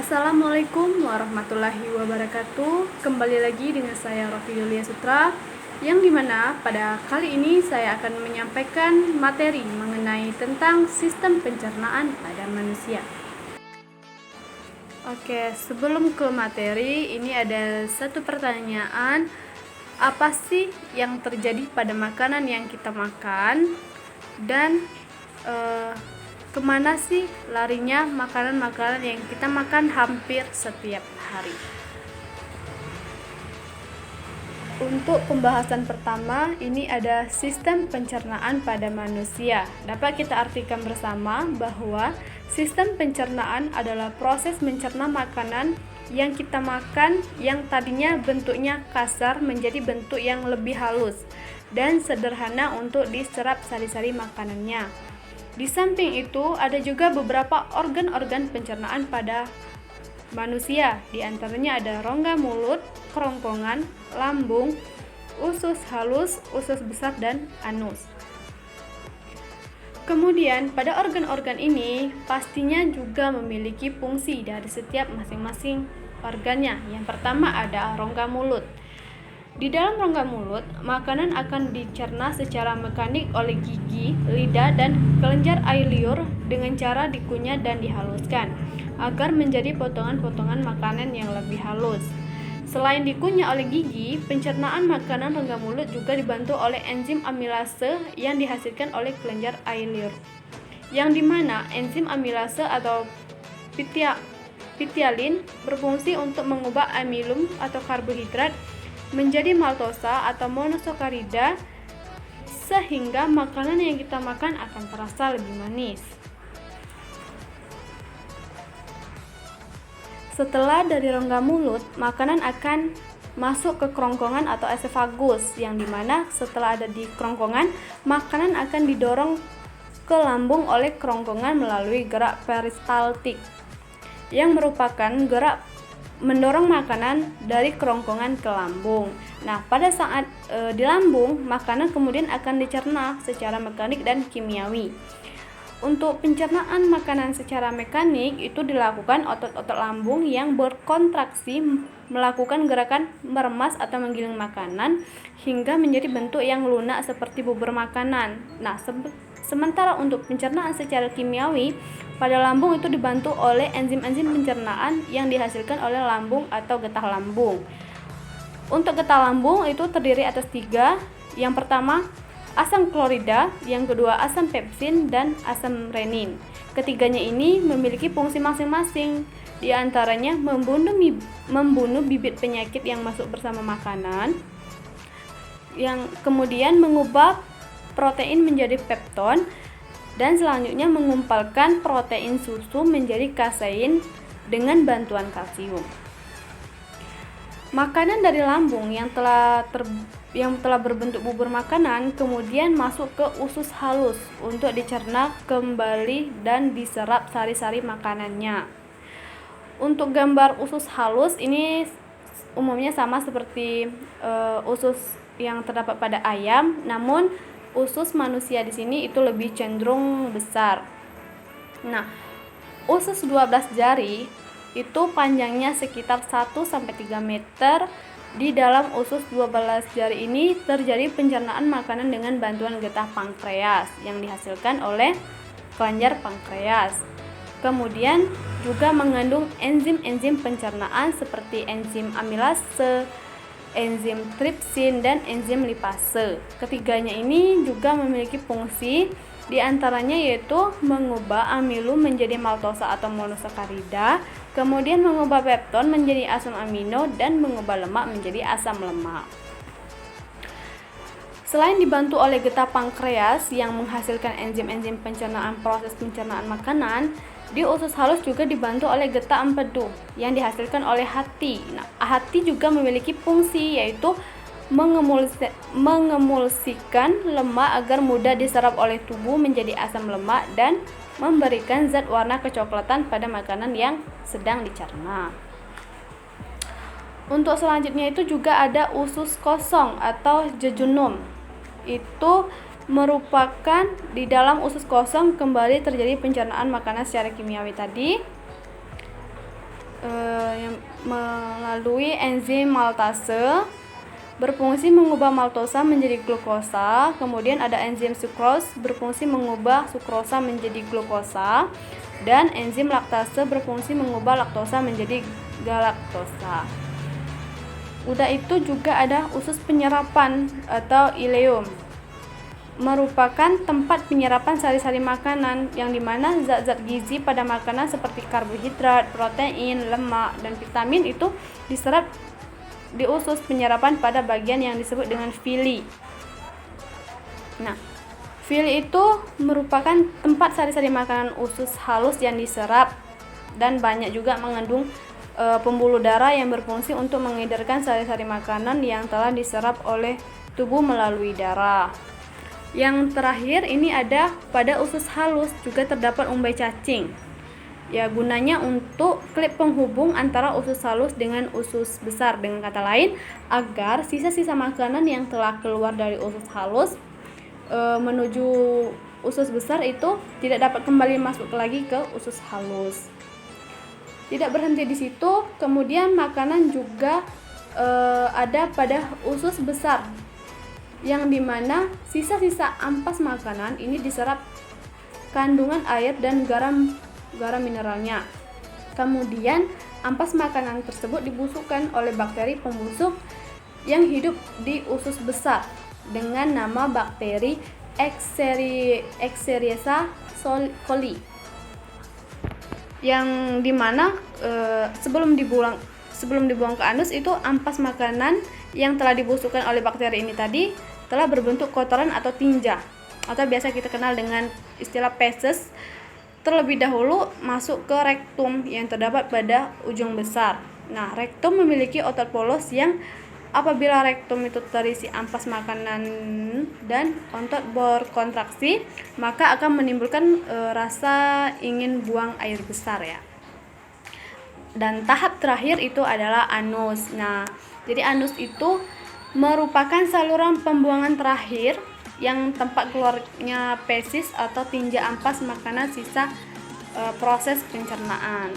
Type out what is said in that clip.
Assalamualaikum warahmatullahi wabarakatuh. Kembali lagi dengan saya Rofi Yulia Sutra, yang dimana pada kali ini saya akan menyampaikan materi mengenai tentang sistem pencernaan pada manusia. Oke, sebelum ke materi, ini ada satu pertanyaan. Apa sih yang terjadi pada makanan yang kita makan? Dan kemana sih larinya makanan-makanan yang kita makan hampir setiap hari? Untuk pembahasan pertama, ini ada sistem pencernaan pada manusia. Dapat kita artikan bersama bahwa sistem pencernaan adalah proses mencerna makanan yang kita makan yang tadinya bentuknya kasar menjadi bentuk yang lebih halus dan sederhana untuk diserap sari-sari makanannya. Di samping itu, ada juga beberapa organ-organ pencernaan pada manusia. Di antaranya ada rongga mulut, kerongkongan, lambung, usus halus, usus besar, dan anus. Kemudian, pada organ-organ ini pastinya juga memiliki fungsi dari setiap masing-masing organnya. Yang pertama ada rongga mulut. Di dalam rongga mulut, makanan akan dicerna secara mekanik oleh gigi, lidah, dan kelenjar air liur dengan cara dikunyah dan dihaluskan agar menjadi potongan-potongan makanan yang lebih halus. Selain dikunyah oleh gigi, pencernaan makanan rongga mulut juga dibantu oleh enzim amilase yang dihasilkan oleh kelenjar air liur, yang dimana enzim amilase atau pitialin berfungsi untuk mengubah amilum atau karbohidrat menjadi maltosa atau monosakarida, sehingga makanan yang kita makan akan terasa lebih manis. Setelah dari rongga mulut, makanan akan masuk ke kerongkongan atau esofagus, yang dimana setelah ada di kerongkongan, makanan akan didorong ke lambung oleh kerongkongan melalui gerak peristaltik, yang merupakan gerak mendorong makanan dari kerongkongan ke lambung. Nah, pada saat di lambung, makanan kemudian akan dicerna secara mekanik dan kimiawi. Untuk pencernaan makanan secara mekanik itu dilakukan otot-otot lambung yang berkontraksi melakukan gerakan meremas atau menggiling makanan hingga menjadi bentuk yang lunak seperti bubur makanan. Nah, sementara untuk pencernaan secara kimiawi, pada lambung itu dibantu oleh enzim-enzim pencernaan yang dihasilkan oleh lambung atau getah lambung. Untuk getah lambung itu terdiri atas 3. Yang pertama, asam klorida, yang kedua asam pepsin, dan asam renin. Ketiganya ini memiliki fungsi masing-masing. Di antaranya membunuh bibit penyakit yang masuk bersama makanan, yang kemudian mengubah protein menjadi pepton, dan selanjutnya mengumpalkan protein susu menjadi kasein dengan bantuan kalsium. Makanan dari lambung yang telah berbentuk bubur makanan kemudian masuk ke usus halus untuk dicerna kembali dan diserap sari-sari makanannya. Untuk gambar usus halus ini umumnya sama seperti usus yang terdapat pada ayam, namun usus manusia di sini itu lebih cenderung besar. Nah, usus 12 jari itu panjangnya sekitar 1-3 meter. Di dalam usus 12 jari ini terjadi pencernaan makanan dengan bantuan getah pankreas yang dihasilkan oleh kelenjar pankreas. Kemudian juga mengandung enzim-enzim pencernaan seperti enzim amilase, enzim tripsin, dan enzim lipase. Ketiganya ini juga memiliki fungsi, diantaranya yaitu mengubah amilum menjadi maltosa atau monosakarida, kemudian mengubah pepton menjadi asam amino, dan mengubah lemak menjadi asam lemak. Selain dibantu oleh getah pankreas yang menghasilkan enzim-enzim pencernaan proses pencernaan makanan, di usus halus juga dibantu oleh getah empedu yang dihasilkan oleh hati. Nah, hati juga memiliki fungsi yaitu mengemulsikan lemak agar mudah diserap oleh tubuh menjadi asam lemak dan memberikan zat warna kecoklatan pada makanan yang sedang dicerna. Untuk selanjutnya itu juga ada usus kosong atau jejunum. Itu merupakan di dalam usus kosong kembali terjadi pencernaan makanan secara kimiawi tadi. yang melalui enzim maltase berfungsi mengubah maltosa menjadi glukosa. Kemudian ada enzim sukrose berfungsi mengubah sukrosa menjadi glukosa, dan enzim laktase berfungsi mengubah laktosa menjadi galaktosa. Udah itu juga ada usus penyerapan atau ileum, merupakan tempat penyerapan sari-sari makanan, yang dimana zat-zat gizi pada makanan seperti karbohidrat, protein, lemak, dan vitamin itu diserap di usus penyerapan pada bagian yang disebut dengan villi. Nah, villi itu merupakan tempat sari-sari makanan usus halus yang diserap, dan banyak juga mengandung pembuluh darah yang berfungsi untuk mengedarkan sari-sari makanan yang telah diserap oleh tubuh melalui darah. Yang terakhir ini ada pada usus halus juga terdapat umbai cacing. Ya, gunanya untuk klip penghubung antara usus halus dengan usus besar. Dengan kata lain, agar sisa-sisa makanan yang telah keluar dari usus halus menuju usus besar itu tidak dapat kembali masuk lagi ke usus halus. Tidak berhenti di situ, kemudian makanan juga ada pada usus besar, yang dimana sisa-sisa ampas makanan ini diserap kandungan air dan garam mineralnya. Kemudian ampas makanan tersebut dibusukkan oleh bakteri pembusuk yang hidup di usus besar dengan nama bakteri Escherichia coli, yang dimana sebelum dibuang ke anus itu ampas makanan yang telah dibusukkan oleh bakteri ini tadi telah berbentuk kotoran atau tinja, atau biasa kita kenal dengan istilah feces, terlebih dahulu masuk ke rektum yang terdapat pada ujung besar. Nah, rektum memiliki otot polos yang apabila rektum itu terisi ampas makanan dan otot berkontraksi, maka akan menimbulkan rasa ingin buang air besar ya. Dan tahap terakhir itu adalah anus. Nah, jadi anus itu merupakan saluran pembuangan terakhir yang tempat keluarnya fesis atau tinja ampas makanan sisa proses pencernaan.